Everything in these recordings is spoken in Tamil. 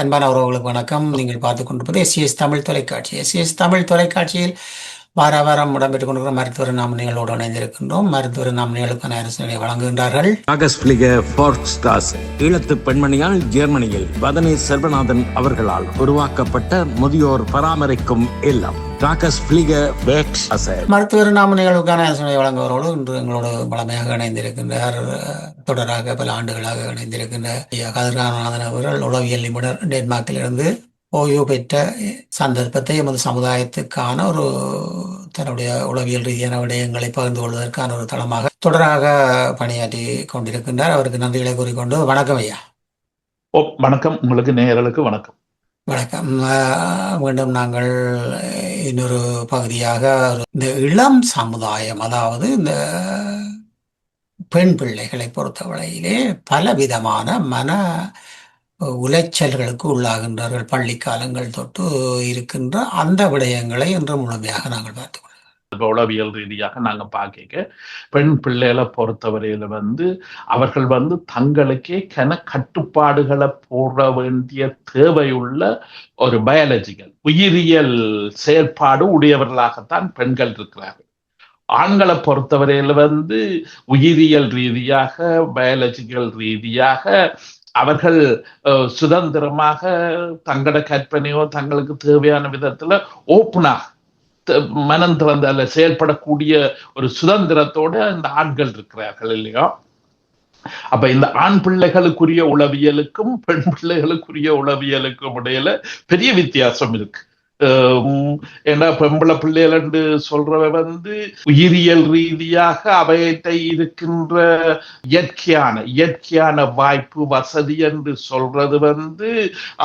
அன்பான உறவுகளுக்கு வணக்கம். நீங்கள் பார்த்துக் கொண்டிருப்பது எஸ்சிஎஸ் தமிழ் தொலைக்காட்சி. எஸ்சிஎஸ் தமிழ் தொலைக்காட்சியில் வார வாரம் இடம்பெற்றுக் கொண்டிருக்கிற மருத்துவர் நாமினிகளோடு இணைந்திருக்கின்றோம். மருத்துவர் நாமினிகளுக்கான அரசினை வழங்குகின்றார்கள் ஈழத்து பெண்மணியால் ஜெர்மனியில் வதனி செல்வநாதன் அவர்களால் உருவாக்கப்பட்ட முதியோர் பராமரிக்கும் இல்லம். மருத்துவர் நாமினிகளுக்கான அரசினை வழங்குவதோடு இன்று எங்களோடு பலமையாக இணைந்திருக்கின்றார். தொடராக பல ஆண்டுகளாக இணைந்திருக்கின்ற கதிர்காமநாதன் அவர்கள் உளவியல் நிபுணர், டென்மார்க்கிலிருந்து ஓய்வு பெற்ற சந்தர்ப்பத்தை எமது சமுதாயத்துக்கான ஒரு தன்னுடைய உளவியல் ரீதியான விடயங்களை பகிர்ந்து கொள்வதற்கான ஒரு தளமாக தொடராக பணியாற்றி கொண்டிருக்கின்றார். அவருக்கு நன்றிகளை கூறிக்கொண்டு வணக்கம் ஐயா. வணக்கம். உங்களுக்கு நேயர்களுக்கு வணக்கம். வணக்கம். மீண்டும் நாங்கள் இன்னொரு பகுதியாக இந்த இளம் சமுதாயம், அதாவது இந்த பெண் பிள்ளைகளை பொறுத்தவரையிலே பலவிதமான மன உளைச்சல்களுக்கு உள்ளாகின்றார்கள். பள்ளி காலங்கள் தொட்டு இருக்கின்ற அந்த விடயங்களை இன்று முழுமையாக நாங்கள் பார்த்துக்கொள்ளலாம். உளவியல் ரீதியாக நாங்க பார்க்க பெண் பிள்ளைகளை பொறுத்தவரையில அவர்கள் தங்களுக்கே கட்டுப்பாடுகளை போட வேண்டிய தேவையுள்ள ஒரு பயாலஜிக்கல் உயிரியல் செயல்பாடு உடையவர்களாகத்தான் பெண்கள் இருக்கிறார்கள். ஆண்களை பொறுத்தவரையில உயிரியல் ரீதியாக பயாலஜிக்கல் ரீதியாக அவர்கள் சுதந்திரமாக தங்களோட கற்பனையோ தங்களுக்கு தேவையான விதத்துல ஓப்பனாக மனம் திறந்த அல்ல செயல்படக்கூடிய ஒரு சுதந்திரத்தோட இந்த ஆண்கள் இருக்கிறார்கள் இல்லையா? அப்ப இந்த ஆண் பிள்ளைகளுக்குரிய உளவியலுக்கும் பெண் பிள்ளைகளுக்குரிய உளவியலுக்கும் இடையில பெரிய வித்தியாசம் இருக்கு. ஏன்னா பொம்பளை பிள்ளைகள் என்று சொல்றவ உயிரியல் ரீதியாக அவையிட்ட இருக்கின்ற இயற்கையான வாய்ப்பு வசதி என்று சொல்றது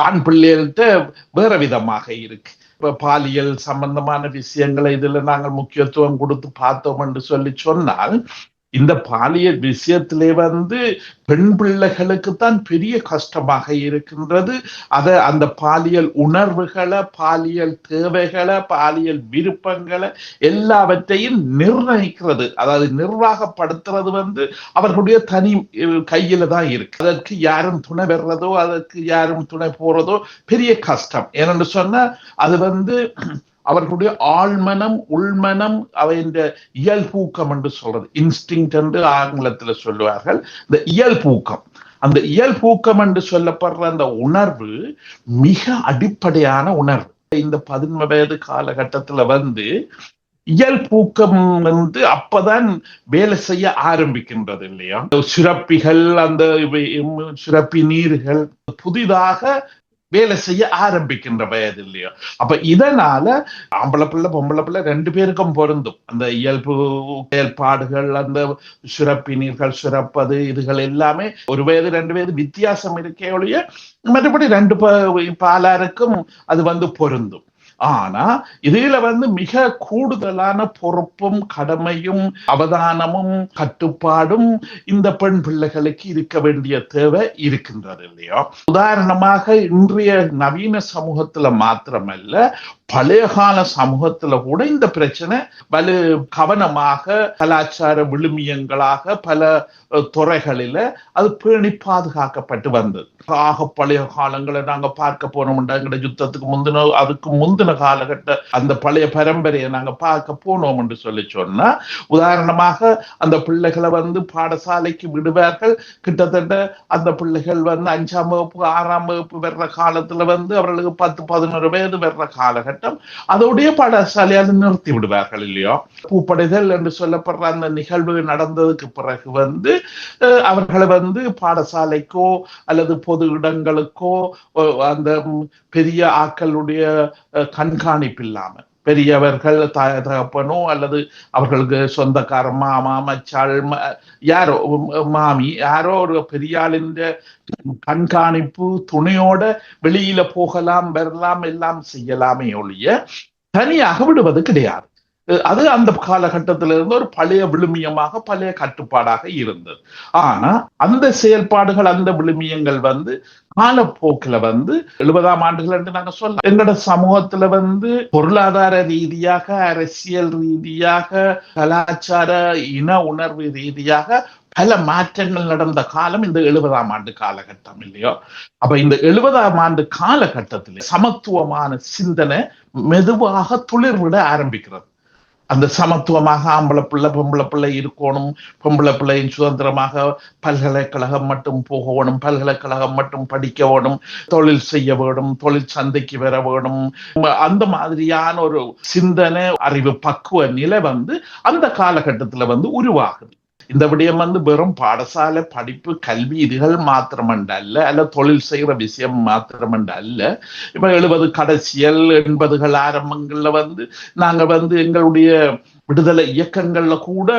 ஆண் பிள்ளைகள்கிட்ட வேற விதமாக இருக்கு. பாலியல் சம்பந்தமான விஷயங்களை இதுல நாங்கள் முக்கியத்துவம் கொடுத்து பார்த்தோம் என்று சொன்னால் இந்த பாலியல் விஷயத்திலே பெண் பிள்ளைகளுக்குத்தான் பெரிய கஷ்டமாக இருக்கின்றது. அந்த பாலியல் உணர்வுகளை, பாலியல் தேவைகளை, பாலியல் விருப்பங்களை எல்லாவற்றையும் நிர்ணயிக்கிறது, அதாவது நிர்வாகப்படுத்துறது அவர்களுடைய தனி கையில தான் இருக்கு. அதற்கு யாரும் துணை பெறதோ அதற்கு யாரும் துணை போறதோ பெரிய கஷ்டம். ஏனென்று சொன்னா அது அவர்களுடைய ஆழ்மனம், உள்மனம், அவை இந்த இயல்பூக்கம் என்று சொல்றது, இன்ஸ்டிங் என்று ஆங்கிலத்தில் சொல்லுவார்கள். இந்த இயல்பூக்கம், அந்த இயல்பூக்கம் என்று சொல்லப்படுற அந்த உணர்வு மிக அடிப்படையான உணர்வு. இந்த 11 வயது காலகட்டத்துல இயல்பூக்கம் அப்பதான் வேலை செய்ய ஆரம்பிக்கின்றது இல்லையா? சுரப்பிகள், அந்த சுரப்பி நீர்கள் புதிதாக வேலை செய்ய ஆரம்பிக்கின்ற வயது இல்லையா? அப்ப இதனால ஆம்பளை பிள்ளை பொம்பளை பிள்ளை 2 பேருக்கும் பொருந்தும். அந்த இயல்பு செயல்பாடுகள், அந்த சுரப்பி நீர்கள் சுரப்பது, இதுகள் எல்லாமே 1 வயது 2 வயது வித்தியாசம் இருக்கே ஒழிய மற்றபடி 2 பாலாருக்கும் அது பொருந்தும். ஆனா இதுல மிக கூடுதலான பொறுப்பும் கடமையும் அவதானமும் கட்டுப்பாடும் இந்த பெண் பிள்ளைகளுக்கு இருக்க வேண்டிய தேவை இருக்கின்றது இல்லையா? உதாரணமாக இன்றைய நவீன சமூகத்துல மாத்திரமல்ல, பழைய கால சமூகத்துல கூட இந்த பிரச்சனை வலு கவனமாக கலாச்சார விழுமியங்களாக பல துறைகளில அது பேணி பாதுகாக்கப்பட்டு வந்தது. ஆக பழைய காலங்களை நாங்க பார்க்க போனோம்டா, எங்கட யுத்தத்துக்கு அதுக்கு முந்தின காலகட்ட அந்த பழைய பரம்பரையை நாங்க பார்க்க போனோம் என்று சொன்னா, உதாரணமாக அந்த பிள்ளைகளை பாடசாலைக்கு விடுவார்கள். கிட்டத்தட்ட அந்த பிள்ளைகள் 5ஆம் வகுப்பு 6ஆம் வகுப்பு வர்ற காலத்துல அவர்களுக்கு 10-11 வயது வர்ற காலகட்டம் அதோடைய பாடசாலையால் நிறுத்தி விடுவார்கள் இல்லையோ? பூப்படைதல் என்று சொல்லப்படுற அந்த நிகழ்வு நடந்ததுக்கு பிறகு அவர்களை பாடசாலைக்கோ அல்லது பொது இடங்களுக்கோ அந்த பெரிய ஆக்களுடைய கண்காணிப்பு இல்லாம, பெரியவர்கள் தகப்பனோ அல்லது அவர்களுக்கு சொந்தக்கார மாமா மச்சாள் யாரோ மாமி யாரோ ஒரு பெரியாளின் கண்காணிப்பு துணையோட வெளியில போகலாம், வரலாம், எல்லாம் செய்யலாமே ஒழிய தனியாக விடுவது கிடையாது. அது அந்த காலகட்டத்தில இருந்து ஒரு பழைய விழுமியமாக, பழைய கட்டுப்பாடாக இருந்தது. ஆனா அந்த செயல்பாடுகள், அந்த விழுமியங்கள் காலப்போக்கில 70ஆம் ஆண்டுகள் என்று நாங்க சொல்ல, எங்களோட சமூகத்துல பொருளாதார ரீதியாக, அரசியல் ரீதியாக, கலாச்சார இன உணர்வு ரீதியாக பல மாற்றங்கள் நடந்த காலம் இந்த 70ஆம் ஆண்டு காலகட்டம் இல்லையோ. அப்ப இந்த 70ஆம் ஆண்டு காலகட்டத்தில் சமத்துவமான சிந்தனை மெதுவாக துளிர்விட ஆரம்பிக்கிறது. அந்த சமத்துவமாக ஆம்பளை பிள்ளை பொம்பளை பிள்ளை இருக்கணும், பொம்பளை பிள்ளையின் சுதந்திரமாக பல்கலைக்கழகம் மட்டும் போகணும், பல்கலைக்கழகம் மட்டும் படிக்க வேணும், தொழில் செய்ய வேணும், தொழில் சந்தைக்கு வர வேணும், அந்த மாதிரியான ஒரு சிந்தனை அறிவு பக்குவ நிலை அந்த காலகட்டத்துல உருவாகுது. இந்த விடயம் வெறும் பாடசாலை படிப்பு கல்வி இதுகள் மாத்திரமண்டல்ல, அல்ல தொழில் செய்யற விஷயம் மாத்திரமண்டல்ல. இப்ப 70 கடைசியல் 80கள் ஆரம்பங்கள்ல நாங்க எங்களுடைய விடுதலை இயக்கங்கள்ல கூட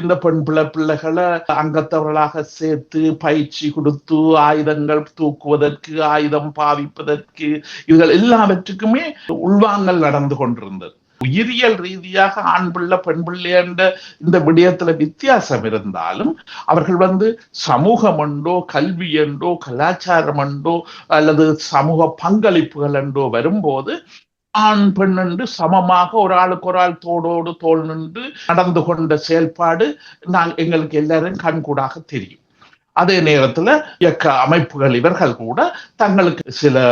இந்த பெண் பிள்ளைகளை அங்கத்தவர்களாக சேர்த்து பயிற்சி கொடுத்து ஆயுதங்கள் தூக்குவதற்கு, ஆயுதம் பாவிப்பதற்கு, இதுகள் எல்லாவற்றுக்குமே உள்வாங்கல் நடந்து கொண்டிருந்தது. உயிரியல் ரீதியாக ஆண் பிள்ளை பெண் பிள்ளை என்ற இந்த விடயத்துல வித்தியாசம் இருந்தாலும் அவர்கள் சமூகம் என்றோ கல்வி என்றோ கலாச்சாரம் என்றோ அல்லது சமூக பங்களிப்புகள் என்றோ வரும்போது ஆண் பெண் என்று சமமாக ஒரு ஆளுக்கு ஒரு ஆள் தோளோடு தோள் நின்று நடந்து கொண்ட செயல்பாடு எங்களுக்கு எல்லாரும் கண்கூடாக தெரியும். அதே நேரத்துல இயக்க அமைப்புகள் இவர்கள் கூட தங்களுக்கு சில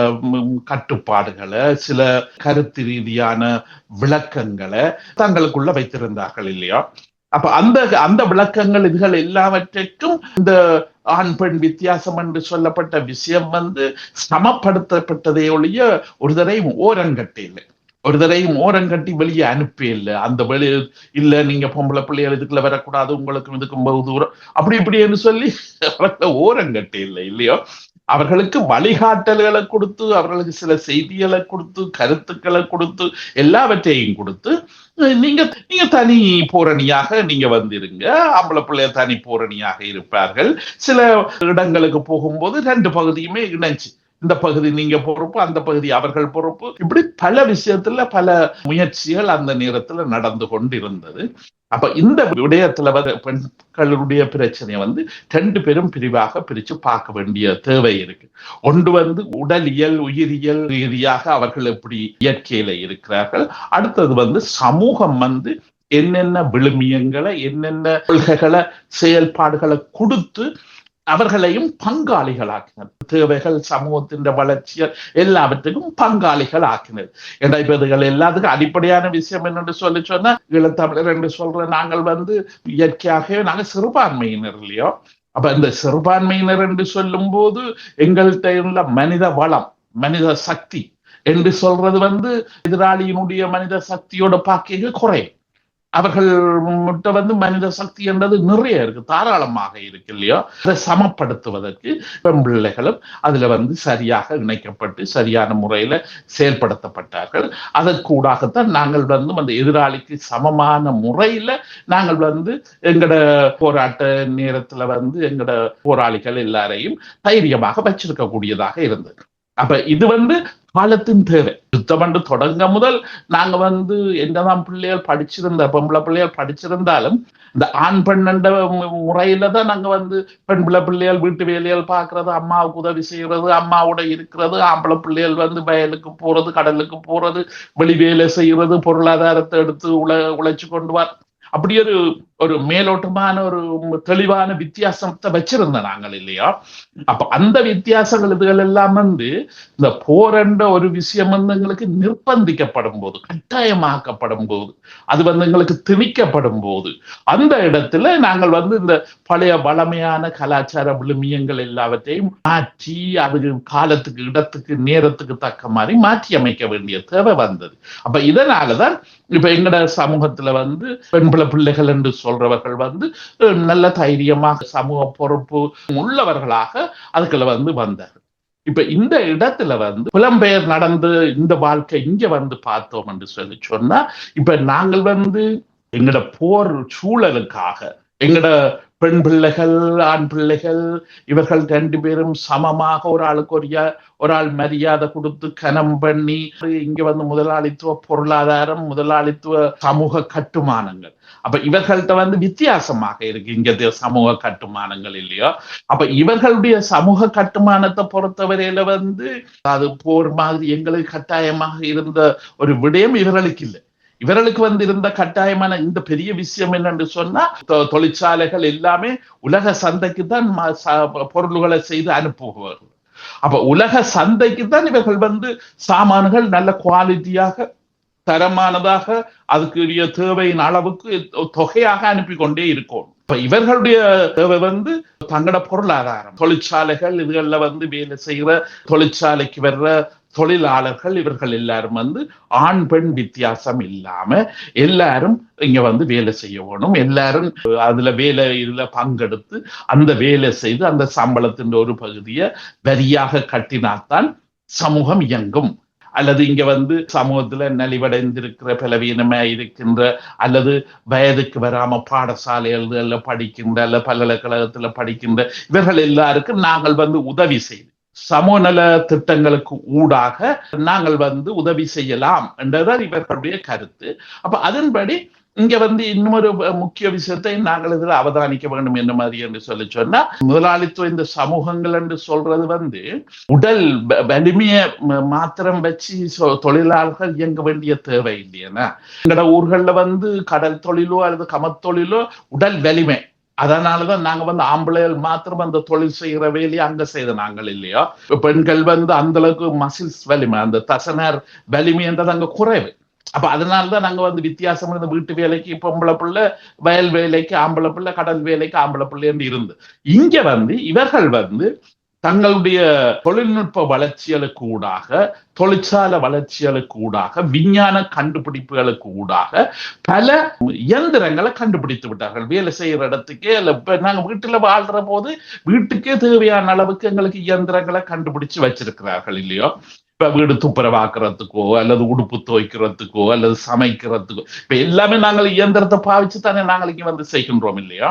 கட்டுப்பாடுகளை, சில கருத்து ரீதியான விளக்கங்களை தங்களுக்குள்ள வைத்திருந்தார்கள் இல்லையா. அப்ப அந்த விளக்கங்கள் இதுகள் எல்லாவற்றைக்கும் இந்த ஆண் பெண் வித்தியாசம் என்று சொல்லப்பட்ட விஷயம் சமப்படுத்தப்பட்டதே ஒழிய ஒரு தரையும் ஓரங்கட்டே இல்லை, ஒரு தரையும் ஓரங்கட்டி வெளியே அனுப்பி இல்லை. அந்த வெளி இல்ல நீங்க பொம்பளை பிள்ளைகள் இதுக்குள்ள வரக்கூடாது, உங்களுக்கு இதுக்கும் பகு தூரம் அப்படி இப்படின்னு சொல்லி அவர்களை ஓரங்கட்டி இல்லை இல்லையோ. அவர்களுக்கு வழிகாட்டல்களை கொடுத்து, அவர்களுக்கு சில செய்திகளை கொடுத்து, கருத்துக்களை கொடுத்து, எல்லாவற்றையும் கொடுத்து நீங்க தனி போரணியாக நீங்க வந்திருங்க. ஆம்பளை பிள்ளைய தனி போரணியாக இருப்பார்கள். சில இடங்களுக்கு போகும்போது 2 பகுதியுமே இணைச்சு, இந்த பகுதி நீங்க பொறுப்பு, அந்த பகுதி அவர்கள் பொறுப்பு, இப்படி பல விஷயத்துல பல முயற்சிகள் அந்த நேரத்துல நடந்து கொண்டு இருந்தது. அப்ப இந்த விடயத்துல பெண்களுடைய பிரச்சனையை 2 பெரும் பிரிவாக பிரிச்சு பார்க்க வேண்டிய தேவை இருக்கு. ஒன்று உடலியல் உயிரியல் ரீதியாக அவர்கள் எப்படி இயற்கையில இருக்கிறார்கள். அடுத்தது சமூகம் என்னென்ன விழுமியங்களை, என்னென்ன கொள்கைகளை, செயல்பாடுகளை கொடுத்து அவர்களையும் பங்காளிகள் தேவைகள், சமூகத்தின் வளர்ச்சிகள் எல்லாவற்றுக்கும் பங்காளிகள் ஆக்கினது. ஏன்னா இப்ப இதுகள் எல்லாத்துக்கும் அடிப்படையான விஷயம் என்னென்று சொன்னா, ஈழத்தமிழர் என்று சொல்ற நாங்கள் இயற்கையாகவே நாங்கள் சிறுபான்மையினர் இல்லையோ. அப்ப இந்த சிறுபான்மையினர் என்று சொல்லும் போது எங்கள்கிட்ட உள்ள மனித வளம், மனித சக்தி என்று சொல்றது எதிராளியினுடைய மனித சக்தியோட பாக்கிய குறையும். அவர்கள் மனித சக்தி என்றது நிறைய இருக்கு, தாராளமாக இருக்கு இல்லையோ. அதை சமப்படுத்துவதற்கு பெண் பிள்ளைகளும் அதுல சரியாக இணைக்கப்பட்டு சரியான முறையில செயல்படுத்தப்பட்டார்கள். அதற்கூடாகத்தான் நாங்கள் அந்த எதிராளிக்கு சமமான முறையில நாங்கள் எங்கட போராட்ட நேரத்துல எங்கட போராளிகள் எல்லாரையும் தைரியமாக வச்சிருக்க கூடியதாக இருந்தது. அப்ப இது காலத்தின் தேவை. யுத்தம் என்று தொடங்க முதல் நாங்க என்னதான் பிள்ளைகள் படிச்சிருந்த பொம்பளை பிள்ளைகள் படிச்சிருந்தாலும் இந்த ஆண் பெண் என்ற முறையில தான் நாங்க பெண் பிள்ளைகள் வீட்டு வேலைகள் பார்க்கறது, அம்மாவுக்கு உதவி செய்யறது, அம்மாவோட இருக்கிறது, ஆம்பளை பிள்ளைகள் வயலுக்கு போறது, கடலுக்கு போறது, வெளி வேலை செய்யறது, பொருளாதாரத்தை எடுத்து உழைச்சு கொண்டு வர, அப்படி ஒரு மேலோட்டமான ஒரு தெளிவான வித்தியாசத்தை வச்சிருந்த நாங்கள் இல்லையா. அப்ப அந்த வித்தியாசங்கள் இதுகள் எல்லாம் இந்த போரண்ட ஒரு விஷயம் எங்களுக்கு நிர்பந்திக்கப்படும் போது, கட்டாயமாக்கப்படும் போது, அது எங்களுக்கு திணிக்கப்படும் போது, அந்த இடத்துல நாங்கள் இந்த பழைய வளமையான கலாச்சார விழுமியங்கள் எல்லாவற்றையும் மாற்றி அது காலத்துக்கு, இடத்துக்கு, நேரத்துக்கு தக்க மாதிரி மாற்றி அமைக்க வேண்டிய தேவை வந்தது. அப்ப இதனாலதான் இப்ப எங்கட சமூகத்துல பெண் பிள்ளைகள் என்று சொல்றவர்கள் நல்ல தைரியமாக சமூக பொறுப்பு உள்ளவர்களாக அதுக்குள்ள வந்தார். இப்ப இந்த இடத்துல புலம்பெயர் நடந்து இந்த வாழ்க்கை இங்க பார்த்தோம் என்று சொன்னா, இப்ப நாங்கள் எங்கட போர் சூழலுக்காக எங்கட பெண் பிள்ளைகள் ஆண் பிள்ளைகள் இவர்கள் 2 பேரும் சமமாக ஒரு ஆளுக்கு ஒரு ஆள் மரியாதை கொடுத்து கனம் பண்ணி இங்க முதலாளித்துவ பொருளாதாரம், முதலாளித்துவ சமூக கட்டுமானங்கள், அப்ப இவர்கள்ட்ட வித்தியாசமாக இருக்கு இங்க சமூக கட்டுமானங்கள் இல்லையோ. அப்ப இவர்களுடைய சமூக கட்டுமானத்தை பொறுத்தவரையில அது போர் மாதிரி எங்களுக்கு கட்டாயமாக இருந்த ஒரு விடயம் இவர்களுக்கு இல்லை. இவர்களுக்கு வந்து இருந்த கட்டாயமான இந்த பெரிய விஷயம் என்னன்னு சொன்னா தொழிற்சாலைகள் எல்லாமே உலக சந்தைக்கு தான் பொருள்களை செய்து அனுப்புவார்கள். அப்ப உலக சந்தைக்கு தான் இவர்கள் வந்து சாமான்கள் நல்ல குவாலிட்டியாக தரமானதாக அதுக்குரிய தேவையின் அளவுக்கு தொகையாக அனுப்பி கொண்டே இருக்கும். இப்ப இவர்களுடைய தேவை வந்து தங்களோட பொருளாதாரம், தொழிற்சாலைகள் இதுகள்ல வந்து வேலை செய்கிற தொழிற்சாலைக்கு வர்ற தொழிலாளர்கள் இவர்கள் எல்லாரும் வந்து ஆண் பெண் வித்தியாசம் இல்லாம எல்லாரும் இங்க வந்து வேலை செய்ய வேணும். எல்லாரும் அதுல வேலையில பங்கெடுத்து அந்த வேலை செய்து அந்த சம்பளத்தின் ஒரு பகுதியை வரியாக கட்டினால்தான் சமூகம் இயங்கும். அல்லது இங்க வந்து சமூகத்துல நலிவடைந்திருக்கிற பலவீனமா இருக்கின்ற அல்லது வயதுக்கு வராம பாடசாலைகள்ல படிக்கின்ற அல்ல பல்கலைக்கழகத்துல படிக்கின்ற இவர்கள் எல்லாருக்கும் நாங்கள் வந்து உதவி செய்து சமூக நல திட்டங்களுக்கு ஊடாக நாங்கள் வந்து உதவி செய்யலாம் என்றதான் இவர்களுடைய கருத்து. அப்ப அதன்படி இங்க வந்து இன்னொரு முக்கிய விஷயத்தை நாங்கள் இதில் அவதானிக்க வேண்டும் என்ன மாதிரி என்று சொல்லி சொன்னா, முதலாளித்துவ இந்த சமூகங்கள் என்று சொல்றது வந்து உடல் வலிமையை மாத்திரம் வச்சு தொழிலாளர்கள் இயங்க வேண்டிய தேவை இல்லையா. எங்களோட ஊர்கள்ல வந்து கடல் தொழிலோ அல்லது கமத்தொழிலோ உடல் வலிமை, அதனாலதான் நாங்க வந்து ஆம்பளைகள் மாத்திரம் அந்த தொழில் செய்கிற வேலையை அங்க செய்த நாங்கள் இல்லையோ. பெண்கள் வந்து அந்த அளவுக்கு மசில்ஸ் வலிமை, அந்த தசனர் வலிமை என்றது அங்க குறைவு. அப்ப அதனாலதான் நாங்க வந்து வித்தியாசம் இருந்த வீட்டு வேலைக்கு பொம்பளை பிள்ளை, வயல் வேலைக்கு ஆம்பளை பிள்ளை, கடல் வேலைக்கு ஆம்பளை பிள்ளை என்று இருந்து இங்க வந்து இவர்கள் வந்து தங்களுடைய தொழில்நுட்ப வளர்ச்சிகளுக்கு ஊடாக, தொழிற்சாலை வளர்ச்சிகளுக்கு ஊடாக, விஞ்ஞான கண்டுபிடிப்புகளுக்கு ஊடாக பல இயந்திரங்களை கண்டுபிடித்து விட்டார்கள். வேலை செய்யற இடத்துக்கே இல்ல, நாங்க வீட்டுல வாழ்ற போது வீட்டுக்கே தேவையான அளவுக்கு எங்களுக்கு இயந்திரங்களை கண்டுபிடிச்சு வச்சிருக்கிறார்கள் இல்லையோ. இப்ப வீடு துப்புரவாக்குறதுக்கோ அல்லது உடுப்பு துவைக்கிறதுக்கோ அல்லது சமைக்கிறதுக்கோ இப்ப எல்லாமே நாங்கள் இயந்திரத்தை பாவிச்சு தானே நாங்கள் இங்க வந்து செய்கின்றோம் இல்லையா.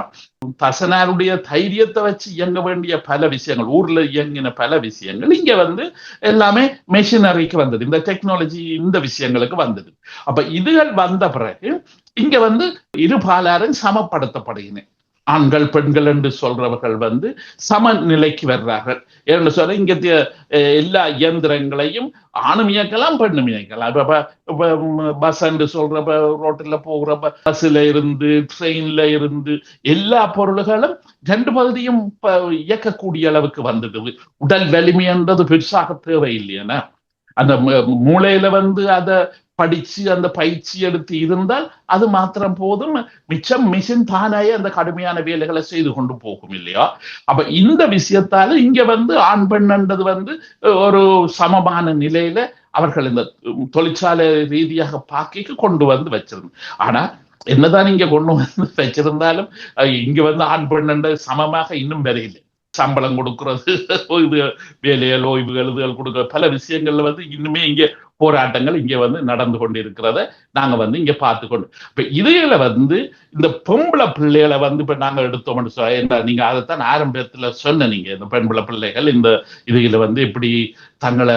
தசனாருடைய தைரியத்தை வச்சு இயங்க வேண்டிய பல விஷயங்கள், ஊர்ல இயங்கின பல விஷயங்கள் இங்க வந்து எல்லாமே மெஷினரிக்கு வந்தது, இந்த டெக்னாலஜி இந்த விஷயங்களுக்கு வந்தது. அப்ப இதுகள் வந்த பிறகு இங்க வந்து இரு பாலாரும் சமப்படுத்தப்படுகின்றன. ஆண்கள் பெண்கள் என்று சொல்றவர்கள் வந்து சமநிலைக்கு வர்றார்கள் என்று சொல்ல இங்க எல்லா இயந்திரங்களையும் ஆணும் இயக்கலாம் பெண்ணும் இயக்கலாம். இப்ப பஸ் என்று சொல்ற ரோட்டில் போகிற பஸ்ல இருந்து ட்ரெயின்ல இருந்து எல்லா பொருள்களும் ரெண்டு பகுதியும் இயக்கக்கூடிய அளவுக்கு வந்துடுது. உடல் வலிமை என்றது பெருசாக தேவை இல்லையா. அந்த மூளையில வந்து அதை படிச்சு அந்த பயிற்சி எடுத்து இருந்தால் அது மாத்திரம் போதும், மிச்சம் மிஷின் தானாயே அந்த கடுமையான வேலைகளை செய்து கொண்டு போகும் இல்லையா. அப்ப இந்த விஷயத்தால இங்க வந்து ஆண் பெண்ன்றது வந்து ஒரு சமமான நிலையில அவர்கள் இந்த தொழிற்சாலை ரீதியாக பாக்கிக்கு கொண்டு வந்து வச்சிருந்தோம். ஆனா என்னதான் இங்க கொண்டு வந்து வச்சிருந்தாலும் இங்க வந்து ஆண் பெண் சமமாக இன்னும் வரையில்லை. சம்பளம் கொடுக்கறது, இது வேலைகள் ஓய்வுகள் இதுகள் கொடுக்குற பல விஷயங்கள்ல வந்து இன்னுமே இங்க போராட்டங்கள் இங்க வந்து நடந்து கொண்டு இருக்கிறத நாங்க வந்து இங்க பார்த்துக்கொண்டு இப்ப இதுல வந்து இந்த பொம்பளை பிள்ளைகளை வந்து இப்ப நாங்க எடுத்தோம்னு சொல்ல, நீங்க அதைத்தான் ஆரம்பத்துல சொன்ன, நீங்க இந்த பெண்பிள்ளை பிள்ளைகள் இந்த இதுல வந்து இப்படி தங்களை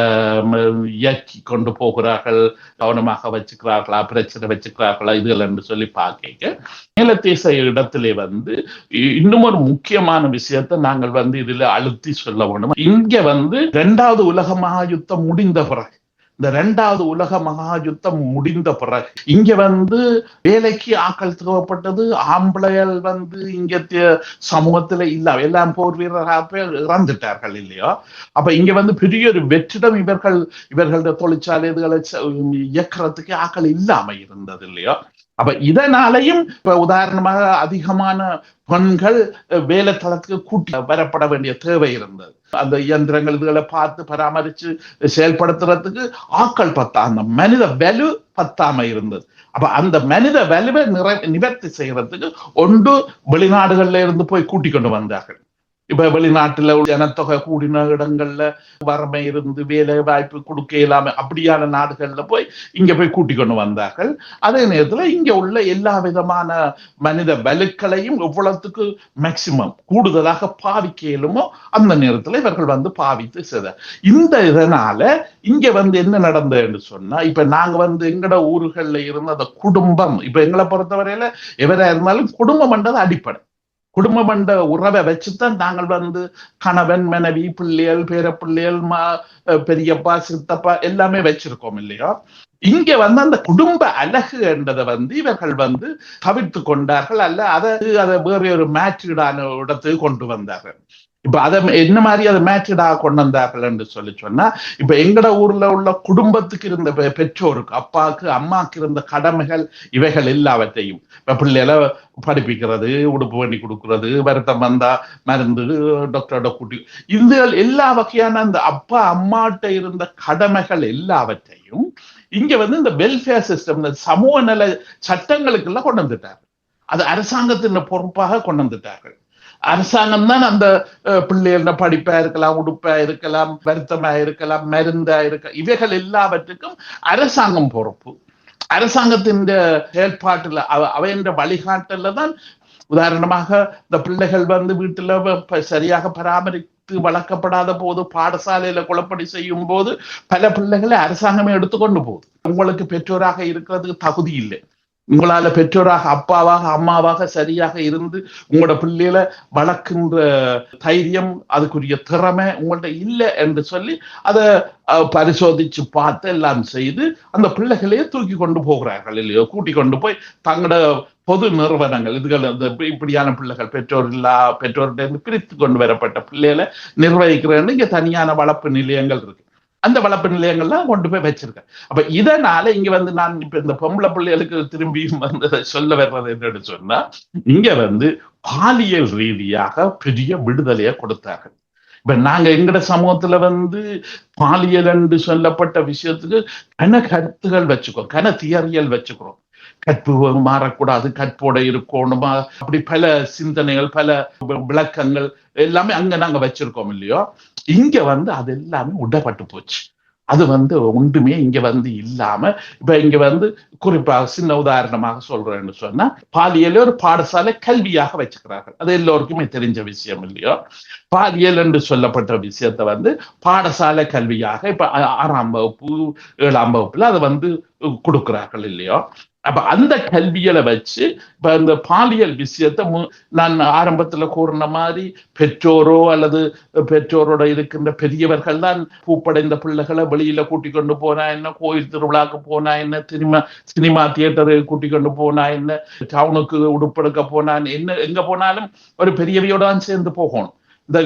இயக்கி கொண்டு போகிறார்கள், கவனமாக வச்சுக்கிறார்களா, பிரச்சனை வச்சுக்கிறார்களா இதுகள் என்று சொல்லி பார்க்க மேலத்தேச இடத்திலே வந்து இன்னும் ஒரு முக்கியமான விஷயத்தை நாங்கள் வந்து இதுல அழுத்தி சொல்ல வேண்டும். இங்க வந்து 2வது உலக மகாயுத்தம் முடிந்த பிறகு, இந்த 2வது உலக மகாயுத்தம் முடிந்த பிறகு இங்க வந்து வேலைக்கு ஆக்கள் தேவைப்பட்டது. ஆம்பளைகள் வந்து இங்க சமூகத்துல இல்ல, எல்லாம் போர் வீரராக இறந்துட்டார்கள் இல்லையா. அப்ப இங்க வந்து பெரிய ஒரு வெற்றிடம் இவர்களோட தொழிற்சாலை இதுகளை இயக்கிறதுக்கு ஆக்கள் இல்லாம இருந்தது இல்லையா. அப்ப இதனாலையும் இப்ப உதாரணமாக அதிகமான பெண்கள் வேலை தளத்துக்கு கூட்டி வரப்பட வேண்டிய தேவை இருந்தது. அந்த இயந்திரங்கள் இதுகளை பார்த்து பராமரிச்சு செயல்படுத்துறதுக்கு ஆக்கள் அந்த மனித வலு பத்தாம இருந்தது. அப்ப அந்த மனித வலுவை நிவர்த்தி செய்யறதுக்கு ஒன்று வெளிநாடுகள்ல இருந்து போய் கூட்டிக் கொண்டு வந்தார்கள். இப்ப வெளிநாட்டுல ஜனத்தொகை கூடின இடங்கள்ல வறுமை இருந்து வேலை வாய்ப்பு கொடுக்க இயலாம அப்படியான நாடுகள்ல போய் இங்க போய் கூட்டிக் கொண்டு வந்தார்கள். அதே நேரத்துல இங்க உள்ள எல்லா விதமான மனித வலுக்களையும் எவ்வளவுக்கு மேக்சிமம் கூடுதலாக பாவிக்க இயலுமோ அந்த நேரத்துல இவர்கள் வந்து பாவித்து செய்தார். இந்த இதனால இங்க வந்து என்ன நடந்ததுன்னு சொன்னா, இப்ப நாங்க வந்து எங்கட ஊர்கள்ல இருந்த அந்த குடும்பம், இப்ப எங்களை பொறுத்தவரையில எவரா இருந்தாலும் குடும்பம் என்றது அடிப்படை. குடும்பம் என்ற உறவை வச்சுதான் நாங்கள் வந்து கணவன் மனைவி பிள்ளைகள் பேர பிள்ளைகள் பெரியப்பா சித்தப்பா எல்லாமே வச்சிருக்கோம் இல்லையா. இங்க வந்து அந்த குடும்ப அழகு என்றதை வந்து இவர்கள் வந்து தவிர்த்து கொண்டார்கள், அல்ல அதை வேற ஒரு மேட்ரிடான இடத்துக்கு கொண்டு வந்தார்கள். இப்ப அதை என்ன மாதிரி அதை மேட்ரிடாக கொண்டு வந்தார்கள் என்று சொன்னா, இப்ப எங்கட ஊர்ல உள்ள குடும்பத்துக்கு இருந்த பெற்றோருக்கு அப்பாவுக்கு அம்மாவுக்கு இருந்த கடமைகள் இவைகள் எல்லாவற்றையும் பிள்ளைகளை படிப்பிக்கிறது, உடுப்பு பண்ணி கொடுக்கறது, வருத்தம் வந்தா மருந்து டாக்டரோட கூட்டி, இந்த எல்லா வகையான அந்த அப்பா அம்மாட்ட இருந்த கடமைகள் எல்லாவற்றையும் இங்க வந்து இந்த வெல்ஃபேர் சிஸ்டம், இந்த சமூக நல சட்டங்களுக்கு எல்லாம் கொண்டு வந்துட்டார்கள். அது அரசாங்கத்தின் பொறுப்பாக கொண்டு வந்துட்டார்கள். அரசாங்கம் தான் அந்த பிள்ளைகள படிப்பா இருக்கலாம், உடுப்பா இருக்கலாம், வருத்தமா இருக்கலாம், மருந்தா இருக்கலாம், இவைகள் எல்லாவற்றுக்கும் அரசாங்கம் பொறுப்பு. அரசாங்கத்தின் செயல்பாட்டுல அவையின் வழிகாட்டல தான். உதாரணமாக இந்த பிள்ளைகள் வந்து வீட்டுல சரியாக பராமரித்து வளர்க்கப்படாத போது, பாடசாலையில குழப்படி செய்யும் போது பல பிள்ளைகளை அரசாங்கமே எடுத்துக்கொண்டு போகுது. உங்களுக்கு பெற்றோராக இருக்கிறதுக்கு தகுதி இல்லை, உங்களால பெற்றோராக அப்பாவாக அம்மாவாக சரியாக இருந்து உங்களோட பிள்ளைகளை வளர்க்கின்ற தைரியம், அதுக்குரிய திறமை உங்கள்ட்ட இல்லை என்று சொல்லி அதை பரிசோதிச்சு பார்த்து எல்லாம் செய்து அந்த பிள்ளைகளையே தூக்கி கொண்டு போகிறார்கள் இல்லையோ, கூட்டி கொண்டு போய் தங்களோட பொது நிறுவனங்கள் இதுகள் இப்படியான பிள்ளைகள் பெற்றோர்கிட்ட பிரித்து கொண்டு வரப்பட்ட பிள்ளைகளை நிர்வகிக்கிறேன்னு இங்க தனியான வளர்ப்பு நிலையங்கள் இருக்கு. அந்த வளர்ப்பு நிலையங்கள்லாம் கொண்டு போய் வச்சிருக்கேன். அப்ப இதனால இங்க வந்து நான் இப்ப இந்த பொம்பளை பிள்ளைகளுக்கு திரும்பி வந்து சொல்ல வர்றது என்னன்னு சொன்னா, இங்க வந்து பாலியல் ரீதியாக பெரிய விடுதலையை கொடுத்தார்கள். இப்ப நாங்க எங்கட சமூகத்துல வந்து பாலியல் என்று சொல்லப்பட்ட விஷயத்துக்கு கன கருத்துகள் வச்சுக்கிறோம், கன தியறியல் வச்சுக்கிறோம். கற்பு மாறக்கூடாது, கற்போட இருக்கணுமா, அப்படி பல சிந்தனைகள் பல விளக்கங்கள் எல்லாமே அங்க நாங்க வச்சிருக்கோம் இல்லையோ. இங்க வந்து அது எல்லாமே உடப்பட்டு போச்சு. அது வந்து ஒன்றுமே இங்க வந்து இல்லாம இப்ப இங்க வந்து குறிப்பாக சின்ன உதாரணமாக சொல்றேன்னு சொன்னா, பாலியல் ஒரு பாடசாலை கல்வியாக வச்சுக்கிறார்கள். அது எல்லோருக்குமே தெரிஞ்ச விஷயம் இல்லையோ. பாலியல் என்று சொல்லப்பட்ட விஷயத்த வந்து பாடசாலை கல்வியாக இப்ப 6ஆம் வகுப்பு 7ஆம் வகுப்புல அதை வந்து கொடுக்கிறார்கள் இல்லையோ. அப்ப அந்த கல்வியலை வச்சு இப்ப இந்த பாலியல் விஷயத்த நான் ஆரம்பத்துல கூறின மாதிரி பெற்றோரோ அல்லது பெற்றோரோட இருக்கின்ற பெரியவர்கள் தான் பூப்படைந்த பிள்ளைகளை வெளியில கூட்டி கொண்டு போனா என்ன, கோயில் திருவிழாக்கு போனா என்ன, சினிமா தியேட்டருக்கு கூட்டி கொண்டு போனா என்ன, டவுனுக்கு உடுப்பெடுக்க போனா என்ன, எங்க போனாலும் ஒரு பெரியவையோட தான் சேர்ந்து போகணும். இந்த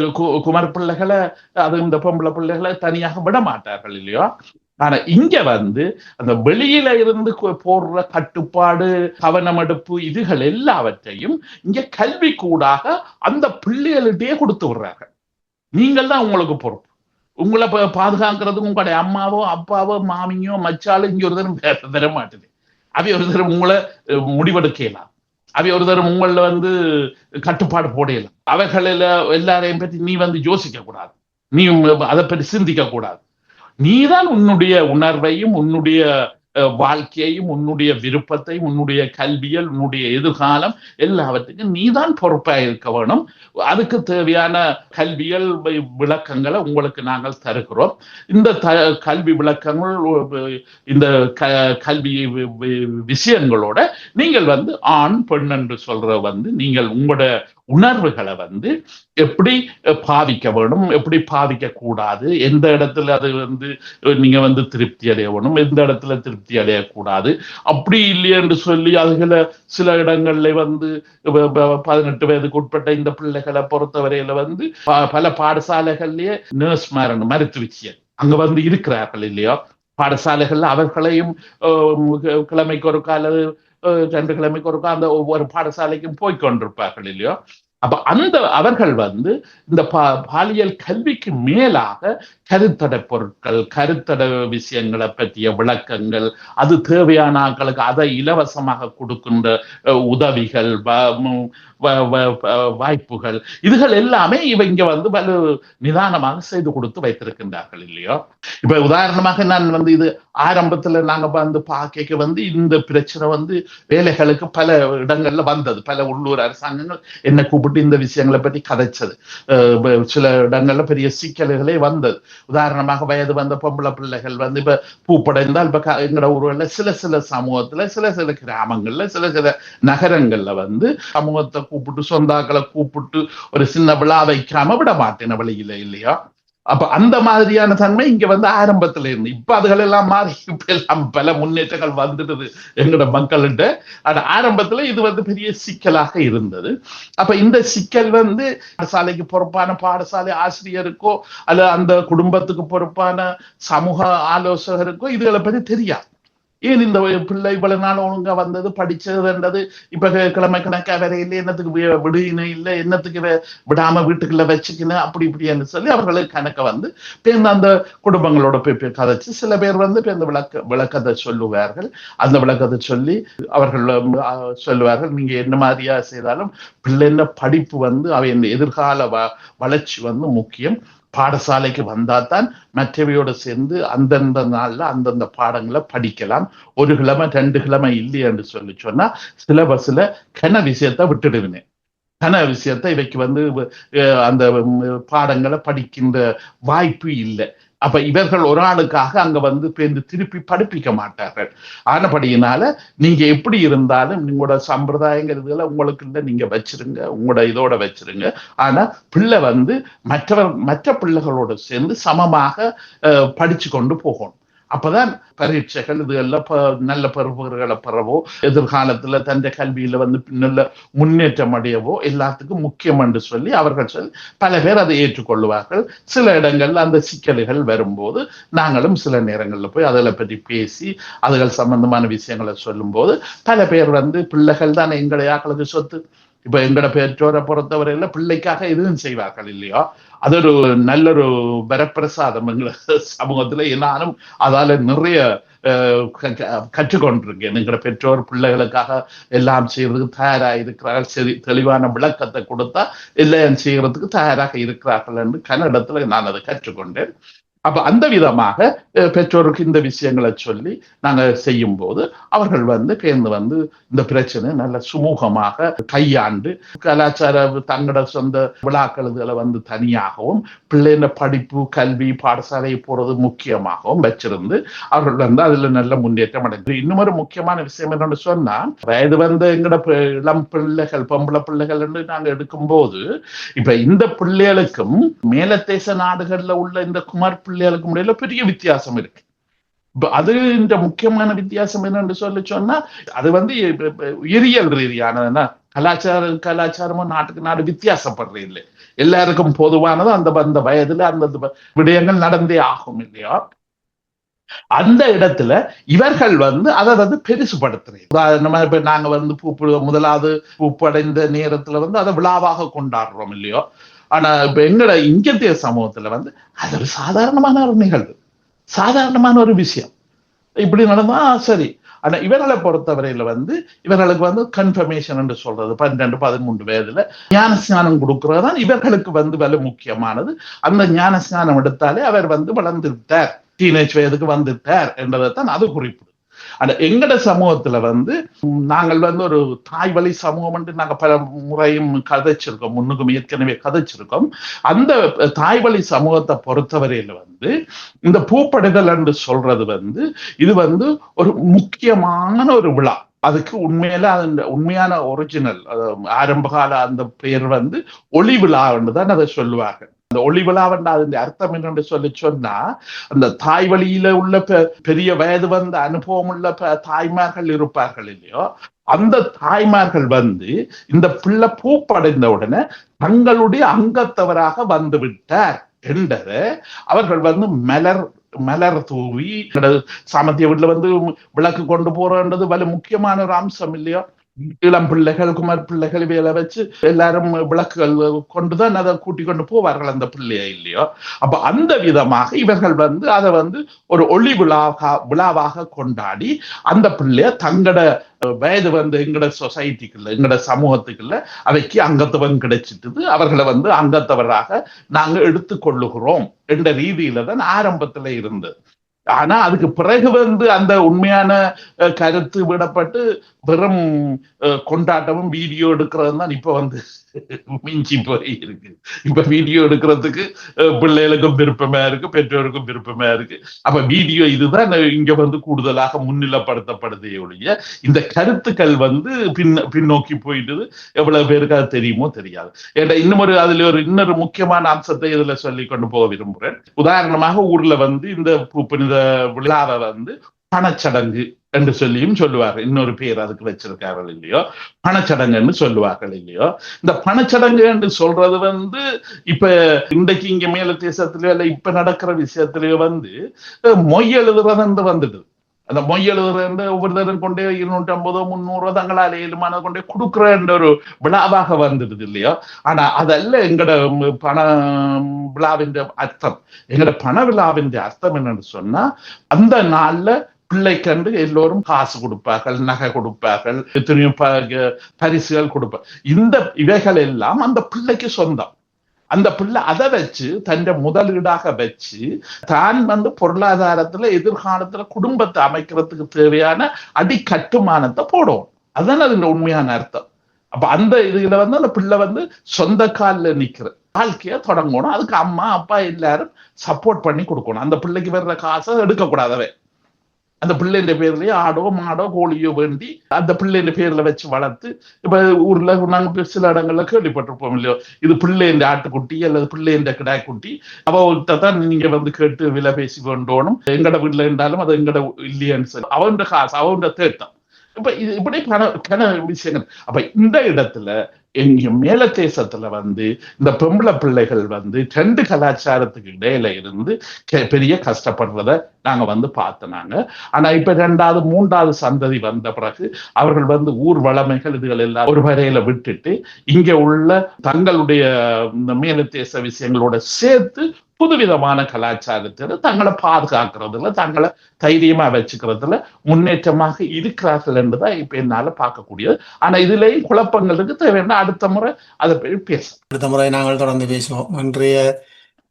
குமர் பிள்ளைகளை அது இந்த பொம்பளை பிள்ளைகளை தனியாக விட மாட்டார்கள் இல்லையோ. ஆனா இங்க வந்து அந்த வெளியில இருந்து போடுற கட்டுப்பாடு, கவனமெடுப்பு இதுகள் எல்லாவற்றையும் இங்க கல்வி கூடாக அந்த பிள்ளைகளிட்டே கொடுத்து விடுறார்கள். நீங்கள் தான் உங்களுக்கு பொறுப்பு, உங்களை பாதுகாக்கிறதுக்கு உங்களுடைய அம்மாவோ அப்பாவோ மாமியோ மச்சாலோ இங்க ஒரு தரம் பெற மாட்டுது. அவை ஒரு தரம் உங்களை முடிவெடுக்கலாம், அவை ஒரு தரம் உங்கள வந்து கட்டுப்பாடு போடலாம். அவைகளில் எல்லாரையும் பற்றி நீ வந்து யோசிக்க கூடாது, நீ அதை பற்றி சிந்திக்க கூடாது. நீதான் உன்னுடைய உணர்வையும் உன்னுடைய வாழ்க்கையையும் உன்னுடைய விருப்பத்தையும் உன்னுடைய கல்வியல் உன்னுடைய எதிர்காலம் எல்லாவற்றுக்கும் நீதான் பொறுப்பாக இருக்க வேணும். அதுக்கு தேவையான கல்வியல் விளக்கங்களை உங்களுக்கு நாங்கள் தருகிறோம். இந்த கல்வி விளக்கங்கள் இந்த கல்வி விஷயங்களோட நீங்கள் வந்து ஆண் பெண் என்று சொல்ற வந்து நீங்கள் உங்களோட உணர்வுகளை வந்து எப்படி பாவிக்க வேணும், எப்படி பாவிக்க கூடாது, எந்த இடத்துல அது வந்து நீங்க வந்து திருப்தி அடைய வேணும், எந்த இடத்துல திருப்தி அடையக்கூடாது, அப்படி இல்லை என்று சொல்லி அதுகளை சில இடங்கள்ல வந்து 18 வயதுக்கு உட்பட்ட இந்த பிள்ளைகளை பொறுத்தவரையில வந்து பல பாடசாலைகள்லயே நர்ஸ் மருத்துவச்சியர் அங்க வந்து இருக்கிறார்கள் இல்லையோ. பாடசாலைகள்ல அவர்களையும் கிழமைக்கு ஒரு அல்லது 2 கிழமைக்கு ஒருக்கா அந்த ஒவ்வொரு பாடசாலைக்கும் போய்கொண்டிருப்பார்கள் இல்லையோ. அப்ப அந்த அவர்கள் வந்து இந்த பாலியல் கல்விக்கு மேலாக கருத்தடை பொருட்கள், கருத்தடை விஷயங்களை பற்றிய விளக்கங்கள், அது தேவையான ஆட்களுக்கு அதை இலவசமாக கொடுக்கின்ற உதவிகள், வாய்ப்புகள், இதுகள் எல்லாமே இவங்க வந்து பல நிதானமாக செய்து கொடுத்து வைத்திருக்கின்றார்கள் இல்லையோ. இப்ப உதாரணமாக நான் வந்து இது ஆரம்பத்துல நாங்க வந்து பார்க்க வந்து இந்த பிரச்சனை வந்து வேலைகளுக்கு பல இடங்கள்ல வந்தது. பல உள்ளூர் அரசாங்கங்கள் என்ன கூப்பிட்டு கூப்பிட்டு இந்த விஷயங்களை பற்றி கதைச்சது. சில இடங்கள்ல பெரிய சிக்கல்களே வந்தது. உதாரணமாக வயது வந்த பொம்பளை பிள்ளைகள் வந்து இப்ப பூப்படைந்தால் இப்ப எங்கட ஊர்கள்ல சில சில சமூகத்துல சில சில கிராமங்கள்ல சில சில நகரங்கள்ல வந்து சமூகத்தை கூப்பிட்டு சொந்தாக்களை கூப்பிட்டு ஒரு சின்ன விழா வைக்காம விட மாட்டேன் வழியில இல்லையா. அப்ப அந்த மாதிரியான தன்மை இங்க வந்து ஆரம்பத்துல இருந்து இப்ப அதுகள் எல்லாம் மாறி இப்ப எல்லாம் பல முன்னேற்றங்கள் வந்துடுது எங்களோட மக்கள்கிட்ட. ஆனா ஆரம்பத்துல இது வந்து பெரிய சிக்கலாக இருந்தது. அப்ப இந்த சிக்கல் வந்து பாடசாலைக்கு பொறுப்பான பாடசாலை ஆசிரியருக்கோ அல்ல அந்த குடும்பத்துக்கு பொறுப்பான சமூக ஆலோசகருக்கோ இதுகளை பற்றி தெரியாது. ஏன் இந்த பிள்ளை இவ்வளவு நாள் ஒழுங்கா வந்தது படிச்சதுன்றது இப்ப கிழமை கணக்கா வேற இல்லை, என்னத்துக்கு விடுயினும் இல்லை, என்னத்துக்கு விடாம வீட்டுக்குள்ள வச்சுக்கணும் அப்படி இப்படின்னு சொல்லி அவர்களுக்கு கணக்க வந்து அந்த குடும்பங்களோட போய் கதைச்சு சில பேர் வந்து இந்த விளக்கத்தை சொல்லுவார்கள். அந்த விளக்கத்தை சொல்லி அவர்கள் சொல்லுவார்கள், நீங்க என்ன மாதிரியா செய்தாலும் பிள்ளைங்க படிப்பு வந்து அவை இந்த எதிர்கால வளர்ச்சி வந்து முக்கியம். பாடசாலைக்கு வந்தாதான் மற்றவையோடு சேர்ந்து அந்தந்த நாள்ல அந்தந்த பாடங்களை படிக்கலாம். ஒரு கிழமை 2 கிழமை இல்லை என்று சொன்னா சிலபஸ்ல கன விஷயத்தை விட்டுடுவினேன். கன விஷயத்தை இவைக்கு வந்து அந்த பாடங்களை படிக்கின்ற வாய்ப்பு இல்லை. அப்ப இவர்கள் ஒரு ஆளுக்காக அங்க வந்து திருப்பி படிப்பிக்க மாட்டார்கள். ஆனபடியினால நீங்க எப்படி இருந்தாலும் உங்களோட சம்பிரதாயங்கிறதுல உங்களுக்கு இல்லை, நீங்க வச்சிருங்க, உங்களோட இதோட வச்சிருங்க. ஆனா பிள்ளை வந்து மற்ற பிள்ளைகளோட சேர்ந்து சமமாக படிச்சு கொண்டு போகணும். அப்பதான் பரீட்சைகள் இதெல்லாம் நல்ல பருவங்களை பெறவோ எதிர்காலத்துல தன் கல்வியில வந்து நல்ல முன்னேற்றம் அடையவோ எல்லாத்துக்கும் முக்கியம் என்று சொல்லி அவர்கள் சொல்லி பல பேர் அதை ஏற்றுக்கொள்வார்கள். சில இடங்கள்ல அந்த சிக்கல்கள் வரும்போது நாங்களும் சில நேரங்கள்ல போய் அதில் பற்றி பேசி அதுகள் சம்பந்தமான விஷயங்களை சொல்லும் போது பல பேர் வந்து பிள்ளைகள் தான் எங்களை ஆக்களுக்கு சொத்து. இப்ப எங்கட பெற்றோரை பொறுத்தவரையில பிள்ளைக்காக எதுவும் செய்வார்கள் இல்லையா. அது ஒரு நல்ல ஒரு வரப்பிரசாதம் எங்க சமூகத்துல. நானும் அதால நிறைய கற்றுக்கொண்டிருக்கேன். எங்கட பெற்றோர் பிள்ளைகளுக்காக எல்லாம் செய்யறதுக்கு தயாராக இருக்கிறார்கள். சரி, தெளிவான விளக்கத்தை கொடுத்தா எல்லாம் செய்யறதுக்கு தயாராக இருக்கிறார்கள் என்று கன்னடத்துல நான் அதை கற்றுக்கொண்டேன். அப்ப அந்த விதமாக பெற்றோருக்கு இந்த விஷயங்களை சொல்லி நாங்க செய்யும் போது அவர்கள் வந்து பேர்ந்து வந்து இந்த பிரச்சனை நல்ல சுமூகமாக கையாண்டு கலாச்சார தங்களோட சொந்த விழாக்கள் இதுகளை வந்து தனியாகவும் பிள்ளைங்க படிப்பு கல்வி பாடசாலை போறது முக்கியமாகவும் வச்சிருந்து அவர்கள் வந்து அதுல நல்ல முன்னேற்றம் அடைந்து. இன்னொரு முக்கியமான விஷயம் என்னன்னு சொன்னா, வயது வந்து எங்கட இளம் பிள்ளைகள் பொம்பளை பிள்ளைகள் என்று நாங்க எடுக்கும் போது இப்ப இந்த பிள்ளைகளுக்கும் மேலத்தேச நாடுகள்ல உள்ள இந்த குமார் பிள்ளைகளுக்கு முடியல பெரிய வித்தியாசம் இருக்கு. அது இந்த முக்கியமான வித்தியாசம் என்னன்னு சொன்னா அது வந்து உயிரியல் ரீதியான கலாச்சாரமும் நாட்டுக்கு நாடு வித்தியாசப்படுறது இல்லை. எல்லாருக்கும் பொதுவானது அந்த வயதுல அந்த விடயங்கள் நடந்தே ஆகும் இல்லையா. அந்த இடத்துல இவர்கள் வந்து அதை வந்து பெருசுபடுத்துறேன். உதாரணமா இப்ப நாங்க வந்து முதலாவது பூப்படைந்த நேரத்துல வந்து அதை விழாவாக கொண்டாடுறோம் இல்லையோ. ஆனா இப்ப எங்கட இந்திய சமூகத்துல வந்து அது ஒரு சாதாரணமான ஒரு நிகழ்வு, சாதாரணமான ஒரு விஷயம். இப்படி நடந்தா சரி. ஆனா இவர்களை பொறுத்தவரையில வந்து இவர்களுக்கு வந்து கன்ஃபர்மேஷன் என்று சொல்றது 12-13 வயதுல ஞான ஸ்நானம் கொடுக்கறதுதான் இவர்களுக்கு வந்து வலு முக்கியமானது. அந்த ஞான ஸ்நானம் எடுத்தாலே அவர் வந்து வளர்ந்துட்டார், டீனேஜ் வயதுக்கு வந்துட்டார் என்றதைத்தான் அது குறிப்பிடும். ஆனா எங்கட சமூகத்துல வந்து நாங்கள் வந்து ஒரு தாய் வழி சமூகம் என்று நாங்க பல முறையும் கதைச்சிருக்கோம், முன்னுக்கும் ஏற்கனவே கதைச்சிருக்கோம். அந்த தாய் வழி சமூகத்தை பொறுத்தவரையில வந்து இந்த பூப்படைதல் என்று சொல்றது வந்து இது வந்து ஒரு முக்கியமான ஒரு விழா. அதுக்கு உண்மையில அந்த உண்மையான ஒரிஜினல் ஆரம்பகால அந்த பெயர் வந்து ஒளி விழா என்றுதான் அதை சொல்லுவார்கள். அந்த ஒளி விழாவென்ற அதன் அர்த்தம் என்னென்று சொன்னா அந்த தாய் வழியில உள்ள பெரிய வயது வந்த அனுபவம் உள்ள தாய்மார்கள் இருப்பார்கள் இல்லையோ, அந்த தாய்மார்கள் வந்து இந்த பிள்ளை பூப்படைந்த உடனே தங்களுடைய அங்கத்தவராக வந்து விட்டார் என்றதை அவர்கள் வந்து மலர் தூவி சாமத்திய வீட்டுல வந்து விளக்கு கொண்டு போறன்றது வலு முக்கியமான ஒரு அம்சம் இல்லையோ. இளம் பிள்ளைகள் குமார் பிள்ளைகள் வேலை வச்சு எல்லாரும் விளக்குகள் கொண்டுதான் அதை கூட்டிக் கொண்டு போவார்கள் அந்த பிள்ளைய இல்லையோ. அப்ப அந்த விதமாக இவர்கள் வந்து அதை வந்து ஒரு ஒளி விழாவாக கொண்டாடி அந்த பிள்ளைய தங்கட வயது வந்து எங்கட சொசைட்டிக்குள்ள எங்கட சமூகத்துக்குள்ள அவைக்கு அங்கத்துவம் கிடைச்சிட்டு அவர்களை வந்து அங்கத்தவராக நாங்க எடுத்துக்கொள்ளுகிறோம் என்ற ரீதியில தான் ஆரம்பத்துல இருந்தது. ஆனா அதுக்கு பிறகு வந்து அந்த உண்மையான கருத்து விடப்பட்டு வெறும் கொண்டாட்டமும் வீடியோ எடுக்கிறது தான் இப்ப வந்து மிஞ்சி போய் இருக்கு. இப்ப வீடியோ எடுக்கிறதுக்கு பிள்ளைகளுக்கும் விருப்பமா இருக்கு, பெற்றோருக்கும் விருப்பமா இருக்கு. அப்ப வீடியோ இதுதான் இங்க கூடுதலாக முன்னிலைப்படுத்தப்படுதே ஒழிய இந்த கருத்துக்கள் பின்னோக்கி போயிட்டு எவ்வளவு பேருக்கு அது தெரியுமோ தெரியாது. ஏன்னா இன்னொரு முக்கியமான அம்சத்தை இதுல சொல்லி கொண்டு போக விரும்புறேன். உதாரணமாக ஊர்ல இந்த புனித விழாவை பணச்சடங்கு என்று சொல்லுவார்கள். இன்னொரு பேர் அதுக்கு வச்சிருக்கார்கள் இல்லையோ, பணச்சடங்குன்னு சொல்லுவார்கள் இல்லையோ. இந்த பணச்சடங்கு என்று சொல்றது இப்ப இன்றைக்கு இங்க மேல தேசத்திலயோ இல்ல இப்ப நடக்கிற விஷயத்திலயோ மொய் எழுதுறது வந்துடுது. அந்த மொய் எழுதுற ஒவ்வொரு தரம் கொண்டே 250 300 தங்களால் ஏழுமான கொண்டே கொடுக்குற ஒரு விழாவாக வந்துடுது இல்லையோ. ஆனா அதல்ல எங்கட பண விழாவின் அர்த்தம். எங்கட பண விழாவின் அர்த்தம் என்னன்னு சொன்னா, அந்த நாள்ல பிள்ளை கண்டு எல்லோரும் காசு கொடுப்பார்கள், நகை கொடுப்பார்கள், எத்தனையோ பரிசுகள் கொடுப்பார்கள். இவைகள் எல்லாம் அந்த பிள்ளைக்கு சொந்தம். அந்த பிள்ளை அதை வச்சு தன் முதலீடாக வச்சு தான் பொருளாதாரத்துல எதிர்காலத்துல குடும்பத்தை அமைக்கிறதுக்கு தேவையான அடிக்கட்டுமானத்தை போடும். அதுதான் அதுல உண்மையான அர்த்தம். அப்ப அந்த இதுல அந்த பிள்ளை சொந்த காலில் நிக்கிற வாழ்க்கைய தொடங்கணும். அதுக்கு அம்மா அப்பா எல்லாரும் சப்போர்ட் பண்ணி கொடுக்கணும். அந்த பிள்ளைக்கு வர்ற காசை எடுக்கக்கூடாதவே. அந்த பிள்ளைன்ற பேர்லயே ஆடோ மாடோ கோழியோ வேண்டி அந்த பிள்ளைன்ற பேர்ல வச்சு வளர்த்து, இப்ப ஊர்ல நாங்க சில இடங்கள்ல கேள்விப்பட்டிருப்போம் இல்லையோ, இது பிள்ளைன்ற ஆட்டுக்குட்டி அல்லது பிள்ளைன்ற கிடாய்க்குட்டி, அவதான் நீங்க கேட்டு விலை பேசி கொண்டோனும். எங்கட வீட்டுல இருந்தாலும் அது எங்கட இல்லையான்னு சொல்லி அவன் காசு அவன் தேட்டம். இப்ப இது இப்படி பல விஷயங்கள். அப்ப இந்த இடத்துல எங்க மேல தேசத்துல இந்த பொம்பளை பிள்ளைகள் 2 கலாச்சாரத்துக்கு இடையில இருந்து பெரிய கஷ்டப்படுறத நாங்க பார்த்தனாங்க. ஆனா இப்ப 2வது 3வது சந்ததி வந்த பிறகு அவர்கள் ஊர் வளமைகள் இதுகள் எல்லாம் ஒரு வரையில விட்டுட்டு இங்க உள்ள தங்களுடைய மேல தேச விஷயங்களோட சேர்த்து புதுவிதமான கலாச்சாரத்துல தங்களை பாதுகாக்கிறதுல தங்களை தைரியமா வச்சுக்கிறதுல முன்னேற்றமாக இருக்கிறார்கள் என்றுதான் இப்ப என்னால பார்க்கக்கூடியது. ஆனா இதுலயும் குழப்பங்களுக்கு தேவையான அடுத்த முறை அதை பேசும். அடுத்த முறை நாங்கள் தொடர்ந்து பேசுவோம். இன்றைய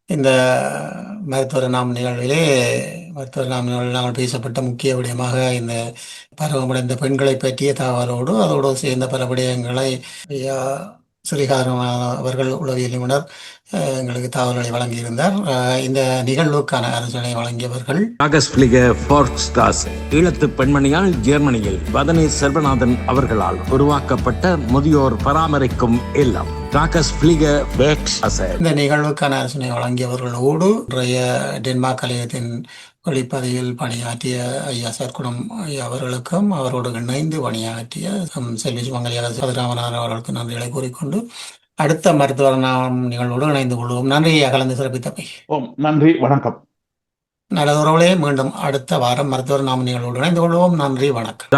இந்த மருத்துவர் நாம் நிகழ்விலே நாங்கள் பேசப்பட்ட முக்கிய விடயமாக இந்த பருவமடைந்த பெண்களை பற்றிய தகவலோடு அதோடு சேர்ந்த பல விடயங்களை ஸ்ரீகாரம் அவர்கள் உளவியல் நிபுணர் எங்களுக்கு தகவல்களை வழங்கியிருந்தார். இந்த நிகழ்வுக்கான ஆலோசனை வழங்கியவர்கள் ஈழத்து பெண்மணியால் ஜெர்மனியில் வதனி செல்வநாதன் அவர்களால் உருவாக்கப்பட்ட முதியோர் பராமரிக்கும் இல்லம். இந்த நிகழ்வுக்கான ஆலோசனை வழங்கியவர்களோடு இன்றைய டென்மார்க் கலையத்தின் ஒளிப்பதிவில் பணியாற்றிய ஐயா சர்க்குணம் ஐயா அவர்களுக்கும் அவரோடு இணைந்து பணியாற்றிய செல்வி சுமங்கலியா சதுராமநாதன் அவர்களுக்கு நன்றிகளை கூறிக்கொண்டு அடுத்த மருத்துவர் நாம் நிகழ்வோடு இணைந்து கொள்வோம். நன்றி கலந்து சிறப்பித்தமை. நன்றி, வணக்கம். நல்லதுறவுகளே, மீண்டும் அடுத்த வாரம் மருத்துவர் நாம் நிகழ்வோடு இணைந்து கொள்வோம். நன்றி, வணக்கம்.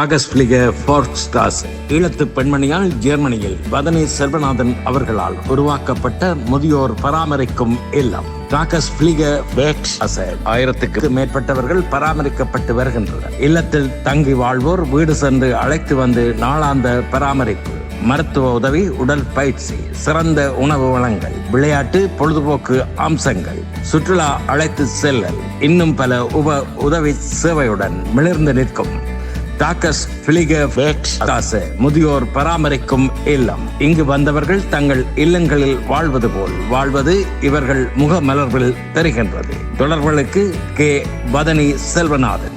ஈழத்து பெண்மணியால் ஜெர்மனியில் வதனி செல்வநாதன் அவர்களால் உருவாக்கப்பட்ட முதியோர் பராமரிக்கும் இல்லம். 1000க்கு மேற்பட்டவர்கள் பராமரிக்கப்பட்டு வருகின்றனர். இல்லத்தில் தங்கி வாழ்வோர் வீடு சென்று அழைத்து நாளாந்த பராமரிப்பு, மருத்துவ உதவி, உடல் பயிற்சி, சிறந்த உணவு வளங்கள், விளையாட்டு பொழுதுபோக்கு அம்சங்கள், சுற்றுலா அழைத்து செல்லல், இன்னும் பல உதவி சேவையுடன் மிளிர்ந்து நிற்கும் முதியோர் பராமரிக்கும் இல்லம். இங்கு வந்தவர்கள் தங்கள் இல்லங்களில் வாழ்வது போல் வாழ்வது இவர்கள் முகமலர்வில் தெரிகின்றது. தொடர்புகளுக்கு K. Vathani Selvanathan,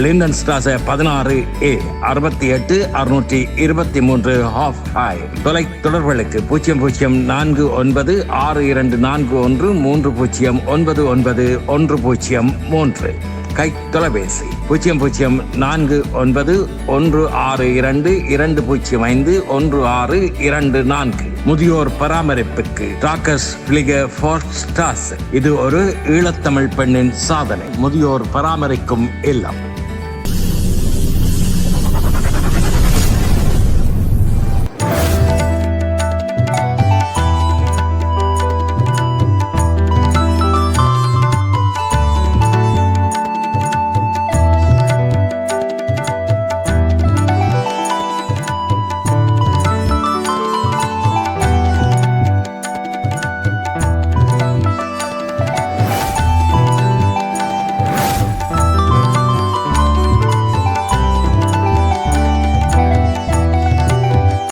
Linden Strasse 16A 68 623 Hofheim. தொலை தொடர்புகளுக்கு 004913099103. கை தொலைபேசி 004162205124. முதியோர் பராமரிப்புக்கு இது ஒரு ஈழத்தமிழ் பெண்ணின் சாதனை. முதியோர் பராமரிக்கும் இல்லம்.